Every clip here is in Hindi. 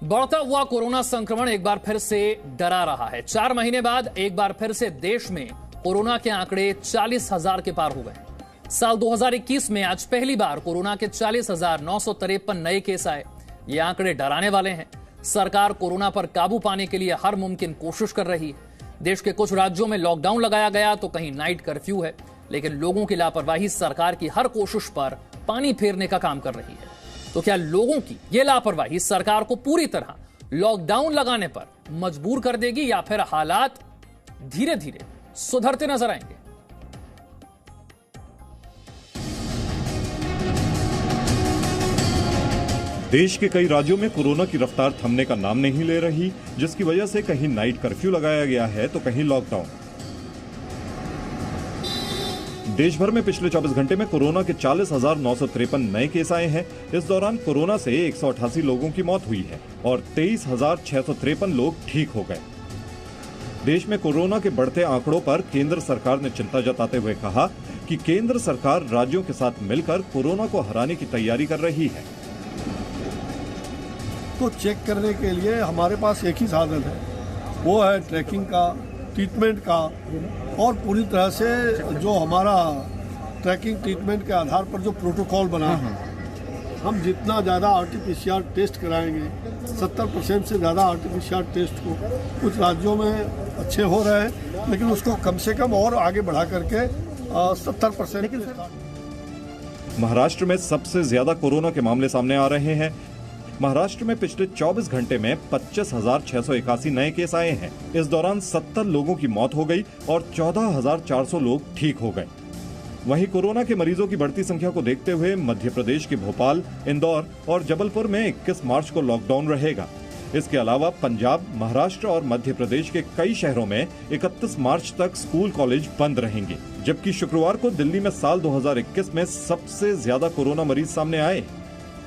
बढ़ता हुआ कोरोना संक्रमण एक बार फिर से डरा रहा है। 4 महीने बाद एक बार फिर से देश में कोरोना के आंकड़े 40,000 के पार हो गए। साल 2021 में आज पहली बार कोरोना के 40,953 नए केस आए। ये आंकड़े डराने वाले हैं। सरकार कोरोना पर काबू पाने के लिए हर मुमकिन कोशिश कर रही है। देश के कुछ राज्यों में लॉकडाउन लगाया गया तो कहीं नाइट कर्फ्यू है, लेकिन लोगों की लापरवाही सरकार की हर कोशिश पर पानी फेरने का काम कर रही है। तो क्या लोगों की ये लापरवाही सरकार को पूरी तरह लॉकडाउन लगाने पर मजबूर कर देगी या फिर हालात धीरे धीरे सुधरते नजर आएंगे? देश के कई राज्यों में कोरोना की रफ्तार थमने का नाम नहीं ले रही, जिसकी वजह से कहीं नाइट कर्फ्यू लगाया गया है तो कहीं लॉकडाउन। देश भर में पिछले 24 घंटे में कोरोना के 40,953 नए केस आए हैं। इस दौरान कोरोना से 188 लोगों की मौत हुई है और 23,653 लोग ठीक हो गए। देश में कोरोना के बढ़ते आंकड़ों पर केंद्र सरकार ने चिंता जताते हुए कहा कि केंद्र सरकार राज्यों के साथ मिलकर कोरोना को हराने की तैयारी कर रही है। तो चेक करने के लिए हमारे पास एक ही साधन है, वो है ट्रैकिंग का, ट्रीटमेंट का, और पूरी तरह से जो हमारा ट्रैकिंग ट्रीटमेंट के आधार पर जो प्रोटोकॉल बना है, हम जितना ज़्यादा आरटीपीसीआर टेस्ट कराएंगे, 70% से ज़्यादा आरटीपीसीआर टेस्ट को कुछ राज्यों में अच्छे हो रहे हैं, लेकिन उसको कम से कम और आगे बढ़ा करके 70%। महाराष्ट्र में सबसे ज्यादा कोरोना के मामले सामने आ रहे हैं। महाराष्ट्र में पिछले 24 घंटे में 25,681 नए केस आए हैं। इस दौरान 70 लोगों की मौत हो गई और 14,400 लोग ठीक हो गए। वहीं कोरोना के मरीजों की बढ़ती संख्या को देखते हुए मध्य प्रदेश के भोपाल, इंदौर और जबलपुर में 21 मार्च को लॉकडाउन रहेगा। इसके अलावा पंजाब, महाराष्ट्र और मध्य प्रदेश के कई शहरों में 31 मार्च तक स्कूल कॉलेज बंद रहेंगे। जबकि शुक्रवार को दिल्ली में साल 2021 में सबसे ज्यादा कोरोना मरीज सामने आए।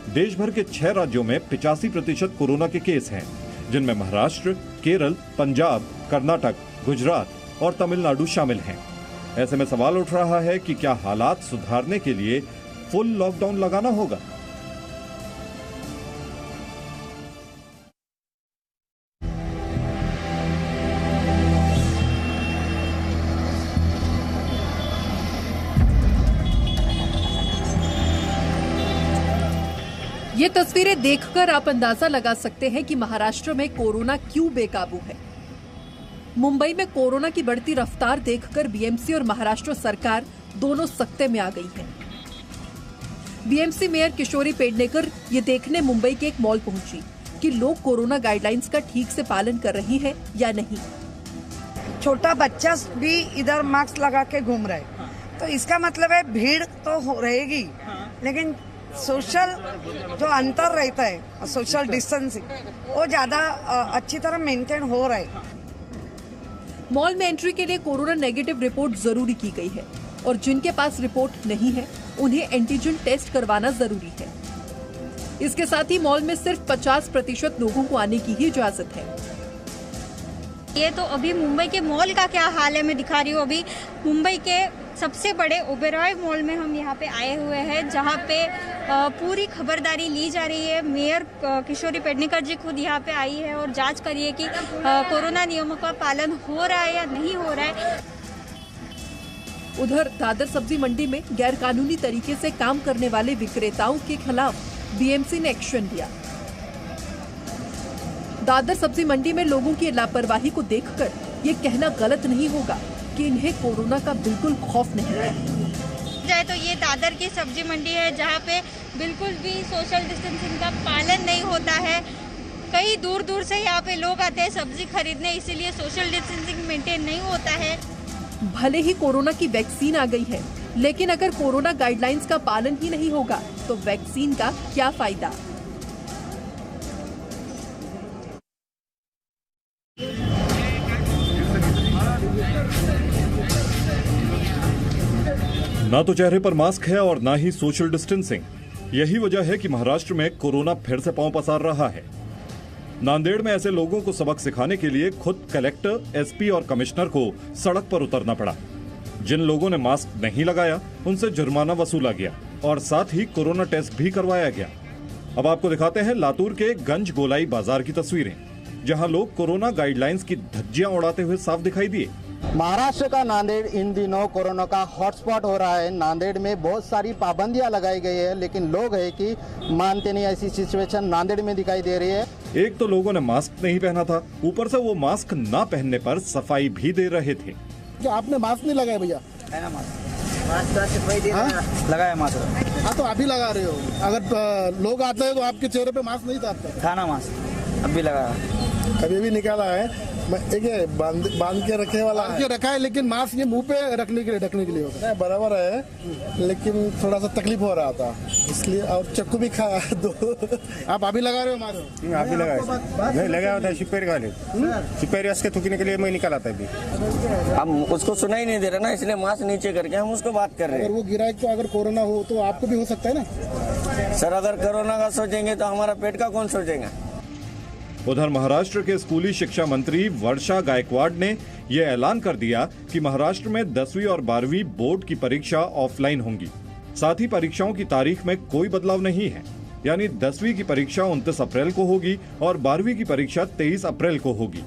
देश भर के 6 राज्यों में 85% कोरोना के केस हैं, जिनमें महाराष्ट्र, केरल, पंजाब, कर्नाटक, गुजरात और तमिलनाडु शामिल हैं। ऐसे में सवाल उठ रहा है कि क्या हालात सुधारने के लिए फुल लॉकडाउन लगाना होगा? ये तस्वीरें देखकर आप अंदाजा लगा सकते हैं कि महाराष्ट्र में कोरोना क्यों बेकाबू है। मुंबई में कोरोना की बढ़ती रफ्तार देखकर बीएमसी और महाराष्ट्र सरकार दोनों सख्ते में आ गई है। बीएमसी मेयर किशोरी पेडनेकर ये देखने मुंबई के एक मॉल पहुंची कि लोग कोरोना गाइडलाइंस का ठीक से पालन कर रही है या नहीं। छोटा बच्चा भी इधर मास्क लगा के घूम रहा है, तो इसका मतलब है भीड़ तो रहेगी, लेकिन सोशल जो अंतर रहता है, सोशल डिस्टेंसिंग, वो ज्यादा अच्छी तरह मेंटेन हो रहा है। मॉल में एंट्री के लिए कोरोना नेगेटिव रिपोर्ट जरूरी की गई है और जिनके पास रिपोर्ट नहीं है उन्हें एंटीजन टेस्ट करवाना जरूरी है। इसके साथ ही मॉल में सिर्फ 50% लोगों को आने की ही इजाजत है। ये तो अभी मुंबई के मॉल का क्या हाल है मैं दिखा रही हूँ। अभी मुंबई के सबसे बड़े ओबेरॉय मॉल में हम यहाँ पे आए हुए हैं, जहाँ पे पूरी खबरदारी ली जा रही है। मेयर किशोरी पेडनेकर जी खुद यहाँ पे आई है और जांच करी है कि कोरोना नियमों का पालन हो रहा है या नहीं हो रहा है। उधर दादर सब्जी मंडी में गैरकानूनी तरीके से काम करने वाले विक्रेताओं के खिलाफ बीएमसी ने एक्शन लिया। दादर सब्जी मंडी में लोगों की लापरवाही को देखकर ये कहना गलत नहीं होगा कि इन्हें कोरोना का बिल्कुल खौफ नहीं है। जाए तो ये दादर की सब्जी मंडी है, जहाँ पे बिल्कुल भी सोशल डिस्टेंसिंग का पालन नहीं होता है। कई दूर दूर से यहाँ पे लोग आते हैं सब्जी खरीदने, इसीलिए सोशल डिस्टेंसिंग मेंटेन नहीं होता है। भले ही कोरोना की वैक्सीन आ गई है, लेकिन अगर कोरोना गाइडलाइंस का पालन ही नहीं होगा तो वैक्सीन का क्या फायदा। ना तो चेहरे पर मास्क है और ना ही सोशल डिस्टेंसिंग। यही वजह है कि महाराष्ट्र में कोरोना फिर से पांव पसार रहा है। नांदेड़ में ऐसे लोगों को सबक सिखाने के लिए खुद कलेक्टर, एसपी और कमिश्नर को सड़क पर उतरना पड़ा। जिन लोगों ने मास्क नहीं लगाया उनसे जुर्माना वसूला गया और साथ ही कोरोना टेस्ट भी करवाया गया। अब आपको दिखाते हैं लातूर के गंज गोलाई बाजार की तस्वीरें, जहां लोग कोरोना गाइडलाइंस की धज्जियां उड़ाते हुए साफ दिखाई दिए। महाराष्ट्र का नांदेड़ इन दिनों कोरोना का हॉटस्पॉट हो रहा है। नांदेड़ में बहुत सारी पाबंदियां लगाई गई है, लेकिन लोग है कि मानते नहीं। ऐसी सिचुएशन नांदेड़ में दिखाई दे रही है। एक तो लोगों ने मास्क नहीं पहना था, ऊपर से वो मास्क ना पहनने पर सफाई भी दे रहे थे। क्या आपने मास्क नहीं लगाया भैया? लगाया मास्क। हाँ तो अभी लगा रहे हो। अगर लोग आते हैं तो आपके चेहरे पे मास्क नहीं था था ना मास्क, अभी लगाया। कभी भी निकाला है। एक बांध के रखे वाला रखा है, लेकिन मास्क ये मुंह पे रखने के लिए ढकने के लिए होता है। बराबर है, लेकिन थोड़ा सा तकलीफ हो रहा था इसलिए, और चक्कू भी खाया दो। आप अभी लगा रहे हो मास्क? अभी लगाया नहीं, लगाया होता है सिपेरी वाले सिपेरी के थूकने के लिए मैं निकाला था अभी। हम उसको सुना ही नहीं दे रहे ना, इसलिए मास्क नीचे करके हम उसको बात कर रहे हैं। अगर वो गिराए को अगर कोरोना हो तो आपको भी हो सकता है ना सर। अगर कोरोना का सोचेंगे तो हमारा पेट का कौन सोचेगा। उधर महाराष्ट्र के स्कूली शिक्षा मंत्री वर्षा गायकवाड़ ने यह ऐलान कर दिया कि महाराष्ट्र में 10वीं और 12वीं बोर्ड की परीक्षा ऑफलाइन होंगी। साथ ही परीक्षाओं की तारीख में कोई बदलाव नहीं है, यानी 10वीं की परीक्षा 29 अप्रैल को होगी और 12वीं की परीक्षा 23 अप्रैल को होगी।